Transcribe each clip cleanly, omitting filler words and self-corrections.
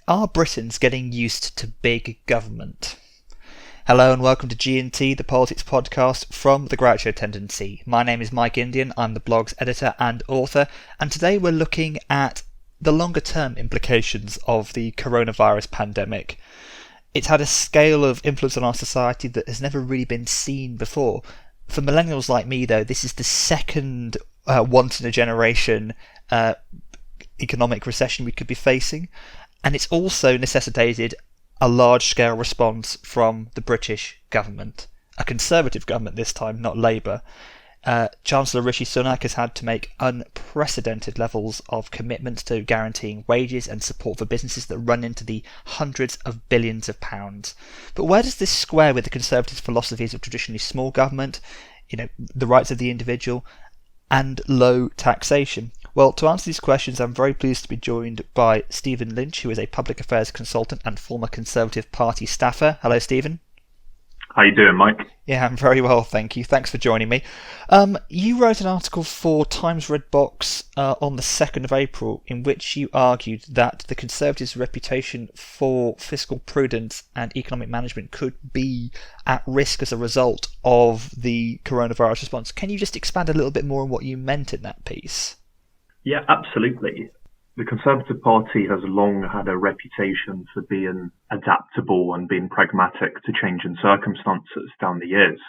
Are Britons getting used to big government? Hello and welcome to G&T, the politics podcast from the Groucho Tendency. My name is Mike Indian, I'm the blog's editor and author, and today we're looking at the longer term implications of the coronavirus pandemic. It's had a scale of influence on our society that has never really been seen before. For millennials like me though, this is the second once in a generation economic recession we could be facing. And it's also necessitated a large-scale response from the British government, a Conservative government this time, not Labour. Chancellor Rishi Sunak has had to make unprecedented levels of commitments to guaranteeing wages and support for businesses that run into the hundreds of billions of pounds. But where does this square with the Conservatives' philosophies of traditionally small government, the rights of the individual, and low taxation? Well, to answer these questions, I'm very pleased to be joined by Stephen Lynch, who is a public affairs consultant and former Conservative Party staffer. Hello, Stephen. How you doing, Mike? Yeah, I'm very well, thank you. Thanks for joining me. You wrote an article for Times Red Box on the 2nd of April in which you argued that the Conservatives' reputation for fiscal prudence and economic management could be at risk as a result of the coronavirus response. Can you just expand a little bit more on what you meant in that piece? Yeah, absolutely. The Conservative Party has long had a reputation for being adaptable and being pragmatic to changing circumstances down the years.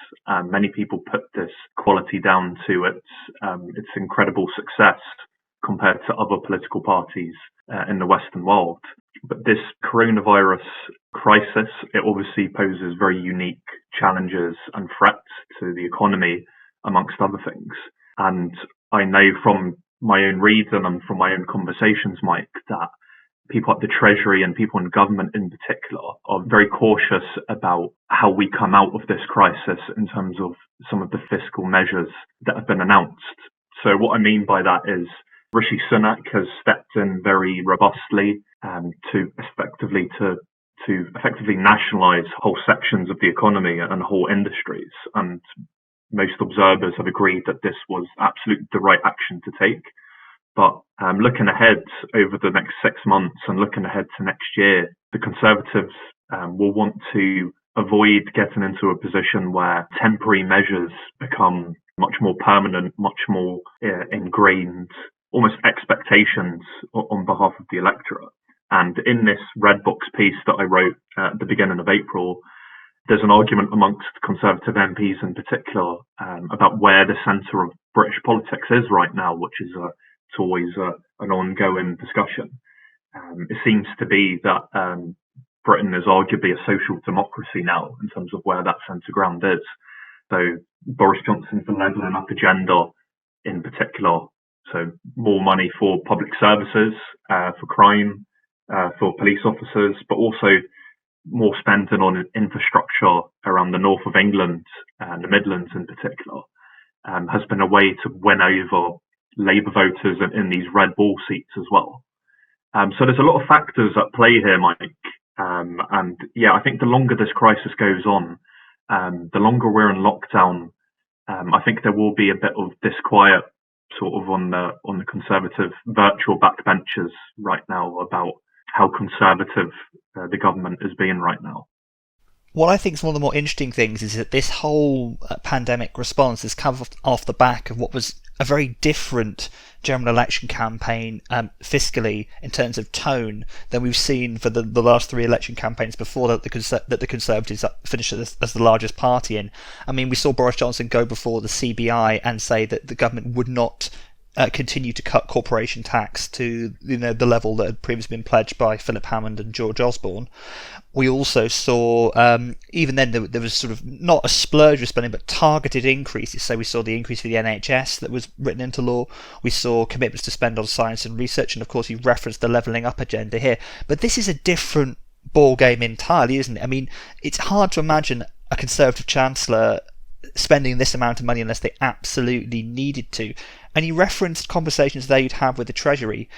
Many people put this quality down to its incredible success compared to other political parties in the Western world. But this coronavirus crisis, it obviously poses very unique challenges and threats to the economy, amongst other things. And I know from my own reading and from my own conversations, Mike, that people at the Treasury and people in government in particular are very cautious about how we come out of this crisis in terms of some of the fiscal measures that have been announced. So what I mean by that is Rishi Sunak has stepped in very robustly to effectively nationalise whole sections of the economy and whole industries. And most observers have agreed that this was absolutely the right action to take. But looking ahead over the next 6 months and looking ahead to next year, the Conservatives will want to avoid getting into a position where temporary measures become much more permanent, much more ingrained, almost expectations on behalf of the electorate. And in this Red Box piece that I wrote at the beginning of April, there's an argument amongst Conservative MPs in particular about where the centre of British politics is right now, which is it's always an ongoing discussion. It seems to be that Britain is arguably a social democracy now in terms of where that centre ground is. So Boris Johnson's the levelling up agenda in particular. So more money for public services, for crime, for police officers, but also more spending on infrastructure around the north of England and the Midlands in particular, has been a way to win over Labour voters in these red ball seats as well. So there's a lot of factors at play here, Mike. And yeah, I think the longer this crisis goes on, the longer we're in lockdown, I think there will be a bit of disquiet sort of on the Conservative virtual backbenchers right now about how conservative the government is being right now. What I think is one of the more interesting things is that this whole pandemic response has come off the back of what was a very different general election campaign fiscally in terms of tone than we've seen for the last 3 election campaigns before that the Conservatives finished as the largest party in. I mean, we saw Boris Johnson go before the CBI and say that the government would not continue to cut corporation tax to the level that had previously been pledged by Philip Hammond and George Osborne. We also saw, even then, there was sort of not a splurge of spending, but targeted increases. So we saw the increase for the NHS that was written into law. We saw commitments to spend on science and research, and of course, you referenced the levelling up agenda here. But this is a different ball game entirely, isn't it? I mean, it's hard to imagine a Conservative Chancellor spending this amount of money unless they absolutely needed to. And you referenced conversations there you'd have with the Treasury.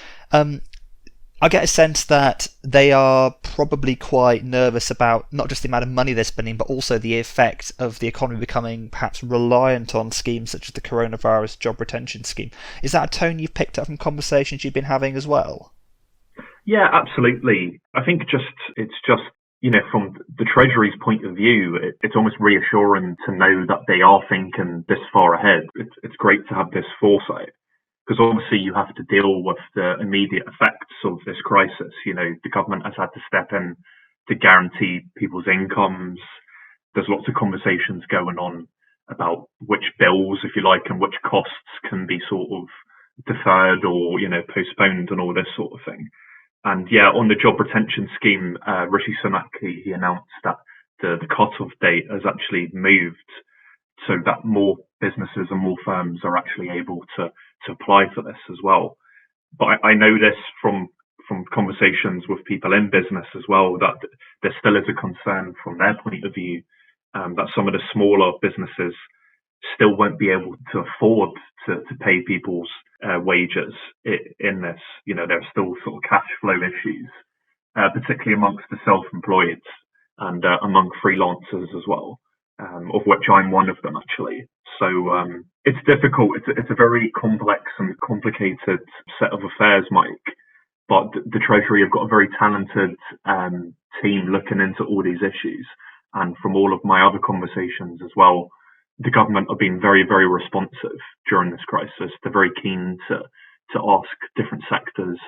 I get a sense that they are probably quite nervous about not just the amount of money they're spending, but also the effect of the economy becoming perhaps reliant on schemes such as the coronavirus job retention scheme. Is that a tone you've picked up from conversations you've been having as well? Yeah, absolutely. I think it's just from the Treasury's point of view, it's almost reassuring to know that they are thinking this far ahead. It's great to have this foresight because obviously you have to deal with the immediate effects of this crisis. The government has had to step in to guarantee people's incomes. There's lots of conversations going on about which bills, if you like, and which costs can be sort of deferred or postponed and all this sort of thing. And yeah, on the job retention scheme, Rishi Sunak, he announced that the cut-off date has actually moved so that more businesses and more firms are actually able to apply for this as well. But I know this from conversations with people in business as well, that there still is a concern from their point of view, that some of the smaller businesses still won't be able to afford to pay people's wages in this. There are still sort of cash flow issues, particularly amongst the self-employed and among freelancers as well, of which I'm one of them actually. So it's difficult. It's a very complex and complicated set of affairs, Mike. But the Treasury have got a very talented team looking into all these issues. And from all of my other conversations as well, the government are being very, very responsive during this crisis. They're very keen to ask different sectors,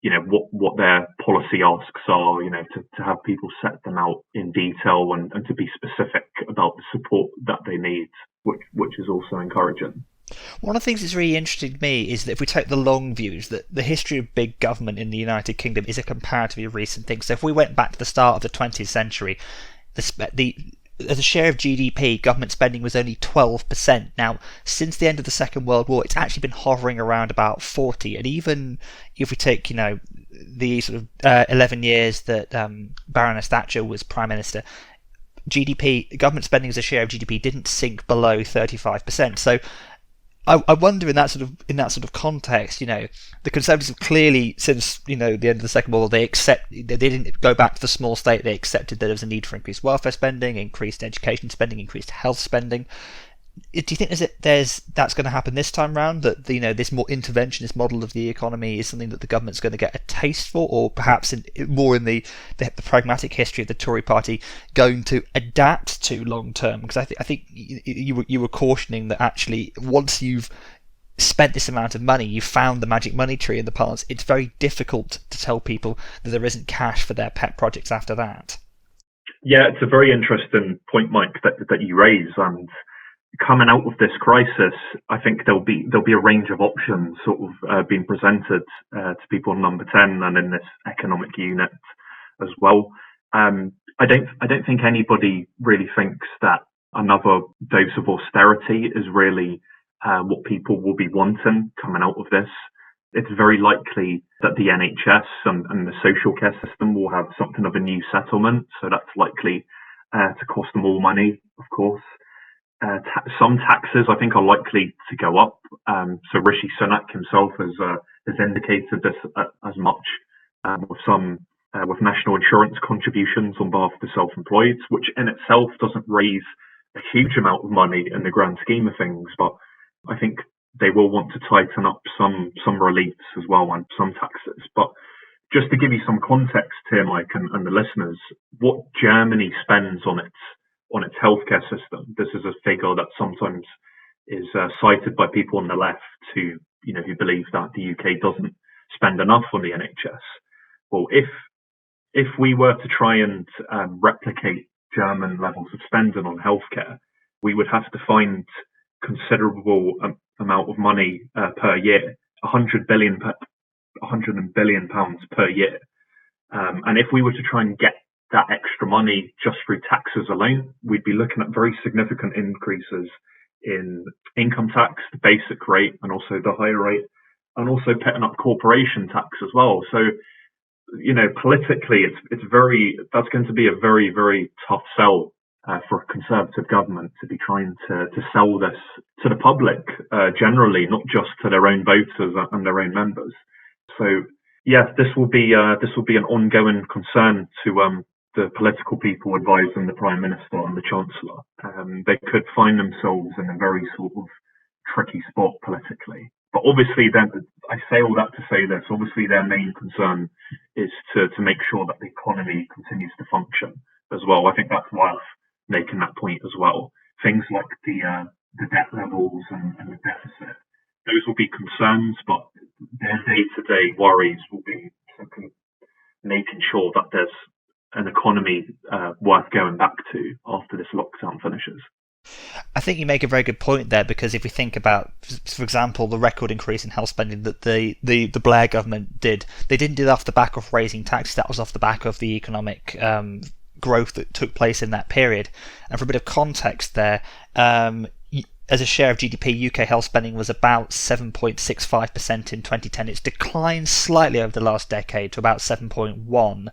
what their policy asks are, to have people set them out in detail and to be specific about the support that they need, which is also encouraging. One of the things that's really interesting to me is that if we take the long views, that the history of big government in the United Kingdom is a comparatively recent thing. So if we went back to the start of the 20th century, as a share of GDP, government spending was only 12%. Now, since the end of the Second World War, it's actually been hovering around about 40. And even if we take, the sort of 11 years that Baroness Thatcher was Prime Minister, government spending as a share of GDP didn't sink below 35%. So I wonder in that sort of context, the Conservatives have clearly, since the end of the Second World War, they didn't go back to the small state. They accepted that there was a need for increased welfare spending, increased education spending, increased health spending. Do you think that's going to happen this time round? That this more interventionist model of the economy is something that the government's going to get a taste for, or perhaps more in the pragmatic history of the Tory Party going to adapt to long term? Because I think you were cautioning that actually once you've spent this amount of money, you've found the magic money tree in the past. It's very difficult to tell people that there isn't cash for their pet projects after that. Yeah, it's a very interesting point, Mike, that you raise. And coming out of this crisis, I think there'll be a range of options sort of being presented to people in Number 10 and in this economic unit as well. I don't think anybody really thinks that another dose of austerity is really what people will be wanting coming out of this. It's very likely that the NHS and the social care system will have something of a new settlement, so that's likely to cost more money, of course. Some taxes, I think, are likely to go up. So Rishi Sunak himself has indicated this as much, with national insurance contributions on behalf of the self-employed, which in itself doesn't raise a huge amount of money in the grand scheme of things, but I think they will want to tighten up some reliefs as well and some taxes. But just to give you some context here, Mike, and the listeners, what Germany spends on its healthcare system. This is a figure that sometimes is cited by people on the left who believe that the UK doesn't spend enough on the NHS. Well, if we were to try and replicate German levels of spending on healthcare, we would have to find considerable amount of money per year, 100 billion pounds per year. And if we were to try and get that extra money just through taxes alone, we'd be looking at very significant increases in income tax, the basic rate, and also the higher rate, and also putting up corporation tax as well. So, politically, that's going to be a very, very tough sell for a Conservative government to be trying to sell this to the public generally, not just to their own voters and their own members. So, yes, this will be an ongoing concern to the political people advising the Prime Minister and the Chancellor. They could find themselves in a very sort of tricky spot politically. But obviously, then I say all that to say this. Obviously, their main concern is to make sure that the economy continues to function as well. I think that's worth making that point as well. Things like the debt levels and the deficit, those will be concerns, but their day-to-day worries will be simply making sure that there's an economy worth going back to after this lockdown finishes. I think you make a very good point there, because if we think about, for example, the record increase in health spending that the Blair government did, they didn't do that off the back of raising taxes. That was off the back of the economic growth that took place in that period. And for a bit of context there, as a share of GDP, UK health spending was about 7.65% in 2010. It's declined slightly over the last decade to about 7.1%.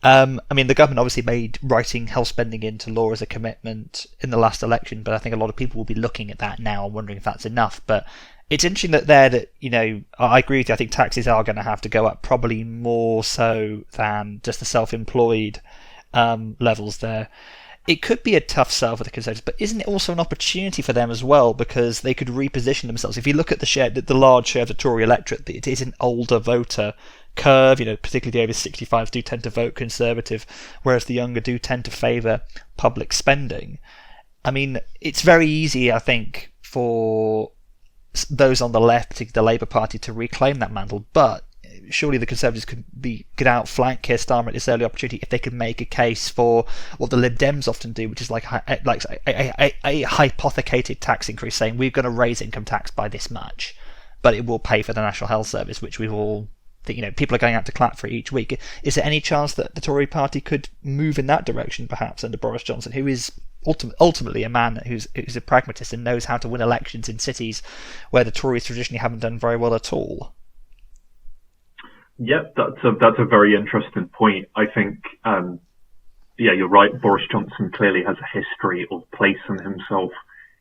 I mean, the government obviously made writing health spending into law as a commitment in the last election, but I think a lot of people will be looking at that now and wondering if that's enough. But it's interesting that I agree with you. I think taxes are going to have to go up, probably more so than just the self-employed levels there. It could be a tough sell for the Conservatives, but isn't it also an opportunity for them as well, because they could reposition themselves? If you look at the large share of the Tory electorate, it is an older voter curve, particularly the over 65s do tend to vote Conservative, whereas the younger do tend to favour public spending. I mean, it's very easy, I think, for those on the left, particularly the Labour Party, to reclaim that mantle, but surely the Conservatives could outflank Keir Starmer at this early opportunity if they could make a case for what the Lib Dems often do, which is like a hypothecated tax increase, saying we're going to raise income tax by this much, but it will pay for the National Health Service, which we've all think, people are going out to clap for it each week. Is there any chance that the Tory party could move in that direction, perhaps, under Boris Johnson, who is ultimately a man who's a pragmatist and knows how to win elections in cities where the Tories traditionally haven't done very well at all? Yep, that's a very interesting point. I think, you're right. Boris Johnson clearly has a history of placing himself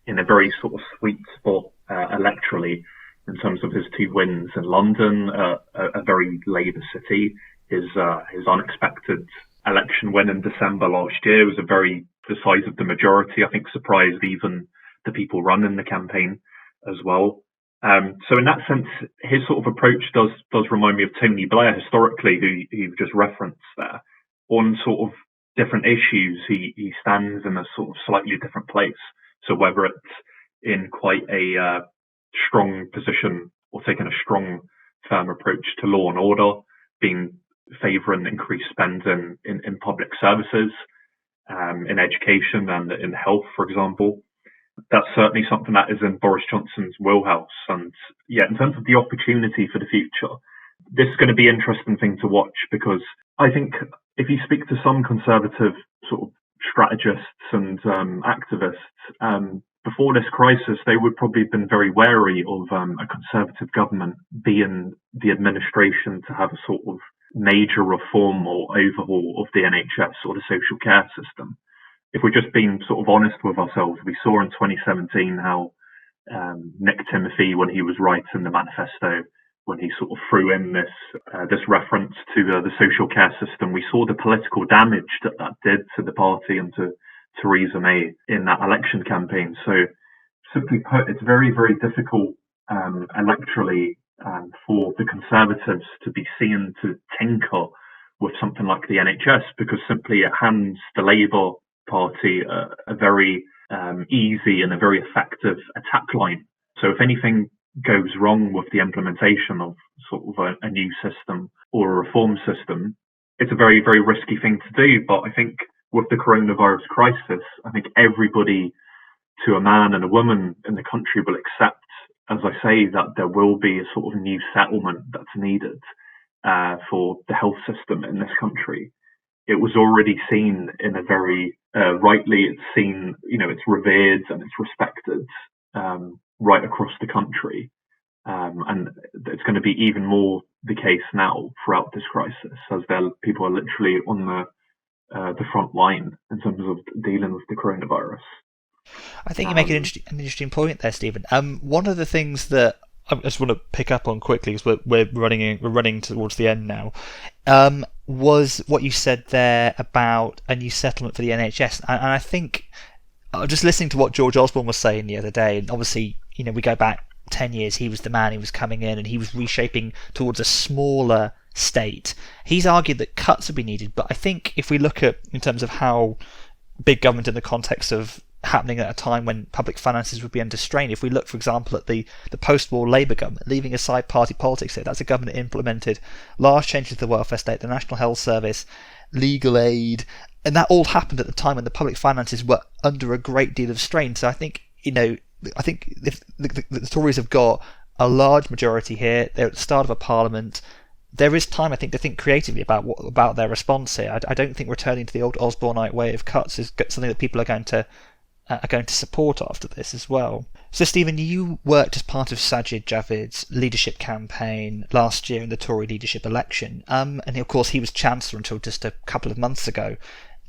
in a very sort of sweet spot electorally, in terms of his 2 wins in London, a very Labour city. His unexpected election win in December last year was the size of the majority. I think surprised even the people running the campaign as well. So in that sense, his sort of approach does remind me of Tony Blair historically, who you've just referenced there. On sort of different issues, he stands in a sort of slightly different place. So whether it's in quite a strong position or taking a strong, firm approach to law and order, favouring increased spending in public services, in education and in health, for example. That's certainly something that is in Boris Johnson's wheelhouse. And in terms of the opportunity for the future, this is going to be an interesting thing to watch, because I think if you speak to some Conservative sort of strategists and activists, before this crisis, they would probably have been very wary of a Conservative government being the administration to have a sort of major reform or overhaul of the NHS or the social care system. If we're just being sort of honest with ourselves, we saw in 2017 how Nick Timothy, when he was writing the manifesto, when he sort of threw in this reference to the social care system, we saw the political damage that did to the party and to Theresa May in that election campaign. So simply put, it's very, very difficult electorally for the Conservatives to be seen to tinker with something like the NHS, because simply it hands the Labour Party a very easy and a very effective attack line. So if anything goes wrong with the implementation of sort of a new system or a reform system, it's a very, very risky thing to do. But I think with the coronavirus crisis, I think everybody, to a man and a woman in the country, will accept, as I say, that there will be a sort of new settlement that's needed for the health system in this country. It was already seen in a very rightly, it's seen, it's revered and it's respected right across the country. And it's going to be even more the case now throughout this crisis, as people are literally on the front line in terms of dealing with the coronavirus. I think you make an interesting point there, Stephen. One of the things that I just want to pick up on quickly, because we're running towards the end now, was what you said there about a new settlement for the NHS. And I think, just listening to what George Osborne was saying the other day, and obviously, we go back 10 years he was the man who was coming in and he was reshaping towards a smaller state. He's argued that cuts would be needed, but I think if we look at in terms of how big government in the context of happening at a time when public finances would be under strain, if we look, for example, at the post-war Labour government, leaving aside party politics here, that's a government that implemented large changes to the welfare state, the National Health Service, legal aid, and that all happened at the time when the public finances were under a great deal of strain. So I think, if the Tories have got a large majority here, they're at the start of a parliament. There is time, I think, to think creatively about their response here. I don't think returning to the old Osborneite way of cuts is something that people are going to support after this as well. So, Stephen, you worked as part of Sajid Javid's leadership campaign last year in the Tory leadership election, and of course he was Chancellor until just a couple of months ago.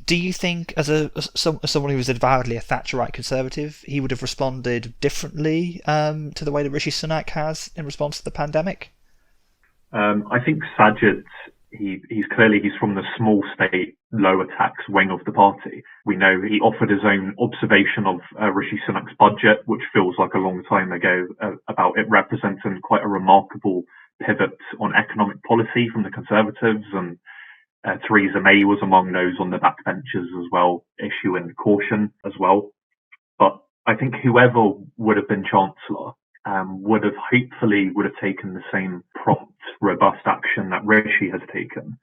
Do you think, as someone who was avowedly a Thatcherite Conservative, he would have responded differently to the way that Rishi Sunak has in response to the pandemic? I think Sajid, he's from the small state, lower tax wing of the party. We know he offered his own observation of Rishi Sunak's budget, which feels like a long time ago, about it representing quite a remarkable pivot on economic policy from the Conservatives, and Theresa May was among those on the backbenchers as well, issuing caution as well. But I think whoever would have been Chancellor would have taken the same prompt, robust action that Rishi has taken,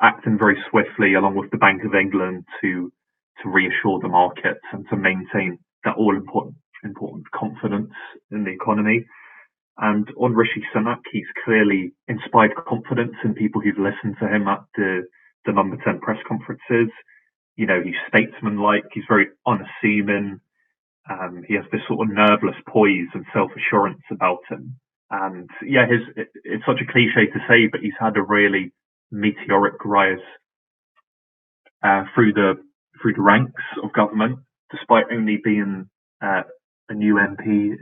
acting very swiftly along with the Bank of England to reassure the markets and to maintain that all important confidence in the economy. And on Rishi Sunak, he's clearly inspired confidence in people who've listened to him at the number 10 press conferences. He's statesmanlike, he's very unassuming. He has this sort of nerveless poise and self-assurance about him. And yeah, it's such a cliche to say, but he's had a really meteoric rise through the ranks of government, despite only being a new MP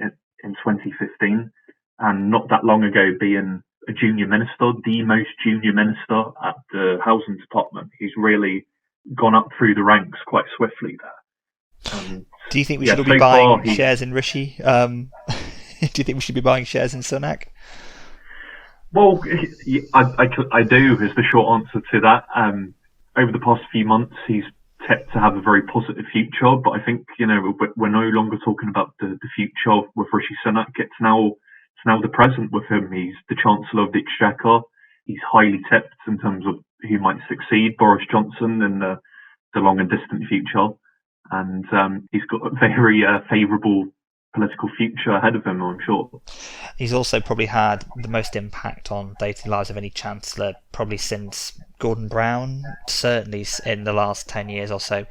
in 2015, and not that long ago being a junior minister, the most junior minister at the Housing Department. He's really gone up through the ranks quite swiftly there. Do you think we should all be buying shares in Rishi? Do you think we should be buying shares in Sunak? Well, I do, is the short answer to that. Over the past few months, he's tipped to have a very positive future, but I think, we're no longer talking about the future with Rishi Sunak. It's now the present with him. He's the Chancellor of the Exchequer. He's highly tipped in terms of who might succeed Boris Johnson in the long and distant future. And he's got a very favourable political future ahead of him, I'm sure. He's also probably had the most impact on daily lives of any Chancellor probably since Gordon Brown, certainly in the last 10 years or so.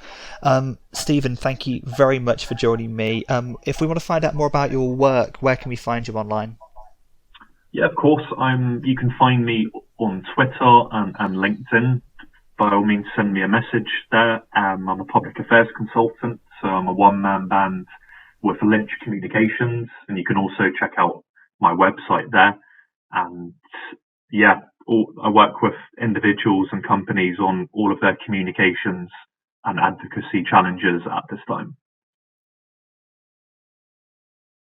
Stephen, thank you very much for joining me. If we want to find out more about your work, where can we find you online? Yeah, of course. You can find me on Twitter and LinkedIn. By all means, send me a message there. I'm a public affairs consultant, so I'm a one-man band with Lynch Communications, and you can also check out my website there. And yeah, I work with individuals and companies on all of their communications and advocacy challenges at this time.